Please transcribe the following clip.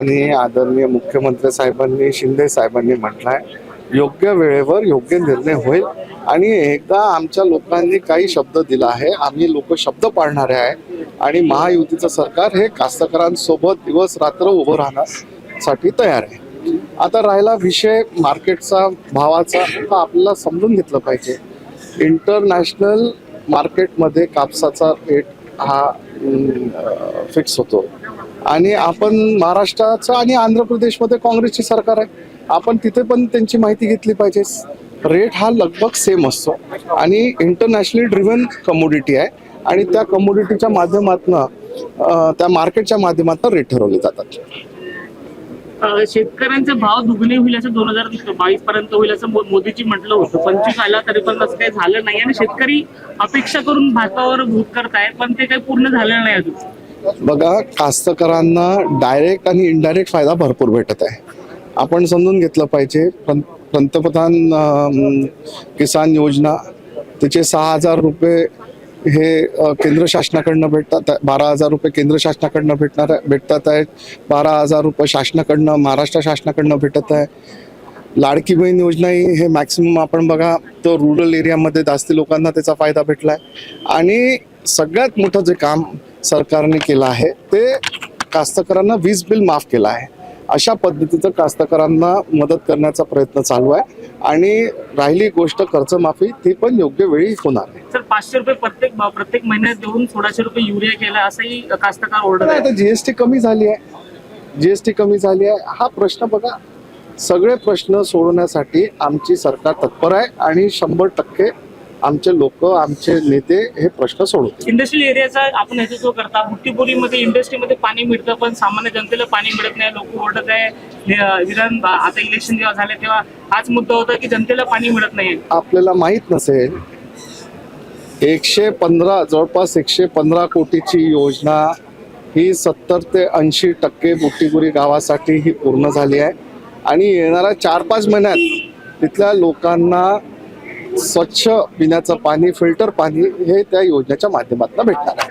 आणि आदरणीय मुख्यमंत्री साहेबांनी, शिंदे साहेबांनी म्हटलंय, योग्य वेळेवर योग्य निर्णय होईल. आणि एकदा आमच्या लोकांनी काही शब्द दिला आहे, आम्ही लोक शब्द पाळणारे आहे आणि महायुतीचं सरकार हे कास्तकारांसोबत दिवस रात्र उभं राहण्यासाठी तयार आहे. आता राहिला विषय मार्केटचा, भावाचा, तर आपल्याला समजून घेतलं पाहिजे. इंटरनॅशनल मार्केटमध्ये कापसाचा रेट हा फिक्स होतो आणि आपण महाराष्ट्राचं आणि आंध्र प्रदेशमध्ये काँग्रेसची सरकार आहे, आपण तिथे पण त्यांची माहिती घेतली पाहिजे. रेट हा लगभग सेम असतो आणि इंटरनॅशनली ड्रिव्हन कमोडिटी आहे आणि त्या कमोडिटीच्या माध्यमातून त्या मार्केटच्या माध्यमातून रेट ठरवले जातात. शेतकऱ्यांचे भाव दुगणे होईल असं 2022 पर्यंत होईल असं मोदीजी म्हटलं होतं. 25 आला तरी पण असं काही झालं नाही आणि शेतकरी अपेक्षा करून भाजपावर भूत करतायत, पण ते काही पूर्ण झालेलं नाही अजून. बघा, कास्तकारांना डायरेक्ट आणि इनडायरेक्ट फायदा भरपूर भेटत आहे. आपण समजून घेतलं पाहिजे. पंतप्रधान किसान योजना, त्याचे 6,000 रुपये हे केंद्र शासनाकडनं भेटतात. 12,000 रुपये केंद्र शासनाकडनं भेटतात आहेत. 12,000 रुपये शासनाकडनं, महाराष्ट्र शासनाकडनं भेटत आहे. लाडकी बहीण योजना ही हे मॅक्सिमम आपण बघा तर रुरल एरियामध्ये जास्ती लोकांना त्याचा फायदा भेटला आहे. आणि सगळ्यात मोठं जे काम सरकारने केलं आहे ते कास्तकारांना वीज बिल माफ केलं आहे. अशा पद्धतीचं कास्तकारांना मदत करण्याचा प्रयत्न चालू आहे आणि राहिली गोष्ट कर्जमाफी, ती पण योग्य वेळी होणार आहे. सर, 500 रुपये प्रत्येक महिन्यात देऊन 1600 रुपये युरिया केला असंही कास्तकार ओरडत आहे. आता जीएसटी कमी झाली आहे, जीएसटी कमी झाली आहे. हा प्रश्न बघा, सगळे प्रश्न सोडवण्यासाठी आमची सरकार तत्पर आहे आणि 100% आमचे लोक, आमचे नेते हे प्रश्न सोडवतील. इंडस्ट्रियल एरियाचा आपण नेतृत्व करता. बुट्टीबोरीमध्ये इंडस्ट्रीमध्ये पाणी मिळतं पण सामान्य जनतेला पाणी मिळत नाही, लोक ओरडत आहे. विधान आता इलेक्शन जेव्हा झाले तेव्हा हाच मुद्दा होता की जनतेला पाणी मिळत नाही. आपल्याला माहित नसेल, 115 जवळपास 115 कोटीची योजना ही 70 ते 80% बुट्टीबोरी गावासाठी ही पूर्ण झाली आहे आणि येणाऱ्या 4-5 महिन्यात तिथल्या लोकांना स्वच्छ पिण्याचं पाणी, फिल्टर पाणी हे त्या योजनेच्या माध्यमातून भेटणार आहे.